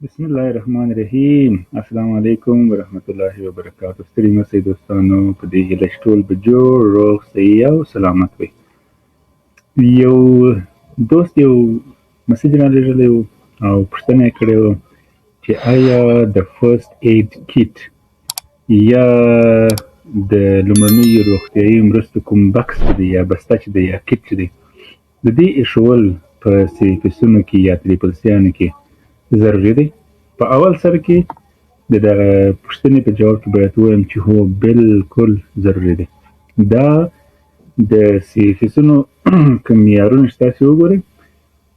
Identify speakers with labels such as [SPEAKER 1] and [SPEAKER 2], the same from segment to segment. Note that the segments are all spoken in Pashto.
[SPEAKER 1] بسم الله الرحمن الرحیم. السلام علیکم ورحمت الله وبرکاتہ. ستړي مسئ دوستانو، په دې هیله چې ټول به جوړ روغ صحیح او سلامت وي. یو دوست یو مسیج را لېږلی و او پوښتنه یې کړې وه چې آیا د فرست ایډ کیټ یا د لومړنیو روغتیایي مرستو کوم بکس چې دی یا بسته چې دی یا کیټ چې دی د دې ایښول په سیفسونو کې یا تریپل سیانو کې ضروري دی؟ په اول سر کې د دغه پوښتنې په جواب کې باید ووایم چې هو بالکل ضروري دی. دا د سیفسونو کوم معیارونه چې تاسې وګورئ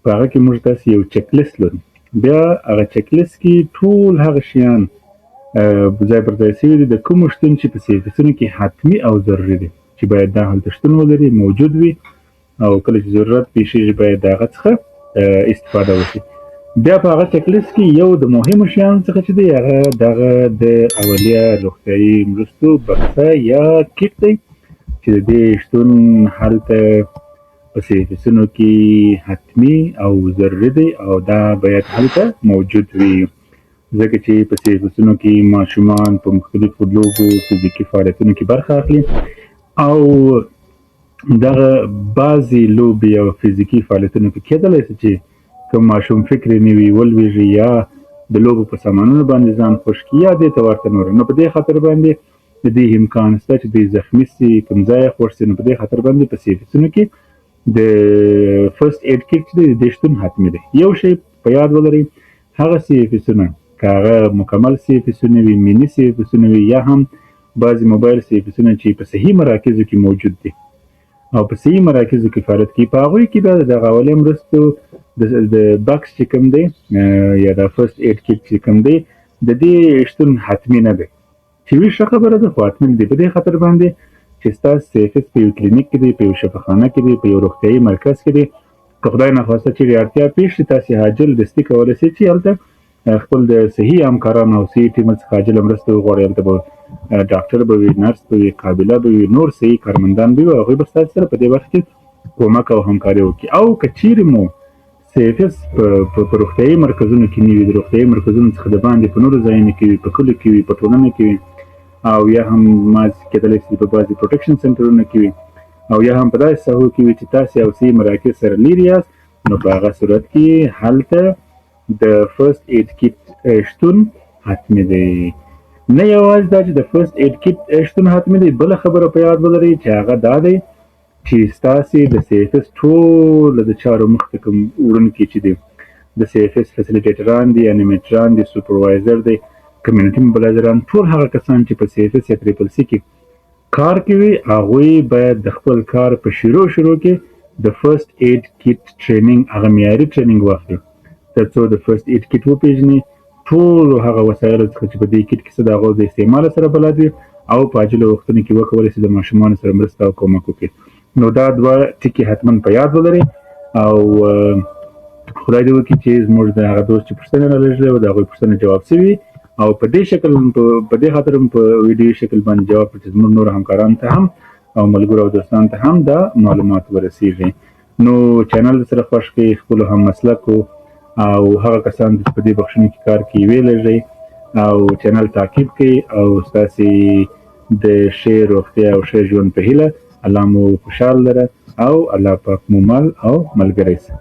[SPEAKER 1] په هغه کې موږ تاسې یو چک لیست لرو. بیا هغه چک لیست کې ټول هغه شیان ځای پر ځای سوي دي د کومو شتون چې په سیفسونو کې حتمي او ضروري دی چې باید دا هلته شتون ولري، موجود وي او کله چې ضرورت پیښیږي باید د هغه څخه استفاده وشي. بیا په هغه چک لیست کې یو د مهمو شیانو څخه چې دی هغه دغه د اولیه روغتیایي مرستو بکسه یا کیټ دی چې د دې شتون هلته په سیفسونو کې حتمي او ضروري دی او دا باید هلته موجود وي، ځکه چې په سیفسونو کې ماشومان په مختلفو لوبو فزیکي فعالیتونو کې برخه اخلي او دغه بعضې لوبې او فزیکي فعالیتونه په کېدلی شي چې که ماشوم فکري نه وي ولویږي یا د لوبو په سامانونو باندې ځان خوش کړي یا دې ته ورته نور، نو په دې خاطر باندې د دې امکان شته چې دوی زخمي سي، کوم ځای یې خوږ سي، نو په دې خاطر باندې په سیفسونو کې د فرست ایډ کیټ چې دی د دې شتون حتمي دی. یو شی په یاد ولرئ، هغه سیفسونه که هغه مکمل سیفسونه وي، میني سیفسونه وي یا هم بعضې موبایل سیفسونه چې په صحي مراکزو کې موجود دي او په صحي مراکزو کې فعالیت کوي، په هغوی کې بیا د دغه اولیه مرستو د بکس چې کوم دی یا د فرست ایډ کیټ چې کوم دی د دې شتون حتمي نه دی. چې وي ښه خبره ده خو حتمي نه دی، په دې خاطر باندې چې ستاسو سیفس په یو کلینیک کې دی، په یو شفاخانه کې دی، په یو روغتیایي مرکز کې دی، که خدای ناخواسته چیرې اړتیا پېښ شي تاسې عاجل دستي کولی شئ چې هلته خپل د صحي همکارانو او صحي ټیم څخه عاجله مرسته وغواړئ. هلته به ډاکټر به وي، نرس به وي، قابله به وي، نور صحي کارمندان به وي او هغوی به ستاسو سره په دې برخه کې کومک او همکاري وکړي. او که چیرې مو سیفس په روغتیایي مرکزونو کې نه وي، د روغتیایي مرکزونو څخه د باندې په نورو ځایونو کې وي، په کلیو کې وي، په ټولنه کې وي او یا هم کېدلی شي په بعضې پروټکشن سنټرونو کې وي او یا هم په داسې ساحو کې وي چې تاسې او صحي مراکز سره لرې یاست، نو په هغه صورت کې هلته د فرست ایډ کیټ شتون حتمي دی. نه یوازې دا چې د فرست ایډ کیټ شتون حتمي دی، بله خبره په یاد ولرئ چې هغه دا دی چې ستاسې د سیفس ټوله د چارو مخته کوم وړونکي چې دي د سیفس فیسیلیټیټران دي، انیمیټران دي، سوپروایزر دی، کمیونټي موبلایزران، ټول هغه کسان چې په سیفس یا تریپل سی کې کار کوي هغوی باید د خپل کار په شروع کې د فرست ایډ کیټ ټریننګ هغه معیاري ټریننګ واخلي تر څو د فرست ایډ کیټ وپېژني، ټولو هغه وسایلو څخه چې په دې کیټ کې څه د هغو د استعمال سره بلد وي او په عاجلو وختونو کې وکولی شي د ماشومانو سره مرسته او کومک وکړي. نو دا دوه ټکي حتما په یاد ولرئ او خدای دې وکړي چې زموږ د هغه دوست چې پوښتنه را لېږلې وه د هغوی پوښتنه جواب شوي او په دې شکل په دې خاطر هم په ویډیو شکل باندې جواب کړي چې زموږ نورو همکارانو ته هم او ملګرو او دوستانو ته هم دا معلومات ورسیږي. نو چینل سره خوښ کړئ، خپلو هم مسلکو او هغه کسان چې په دې بخښنو کې کار کوي ویلېږئ او چینل تعقیب کړئ او ستاسې د ښې روغتیا او ښه ژوند په هیله الله مو خوشحال لره او الله پاک مو مل او ملګری سه.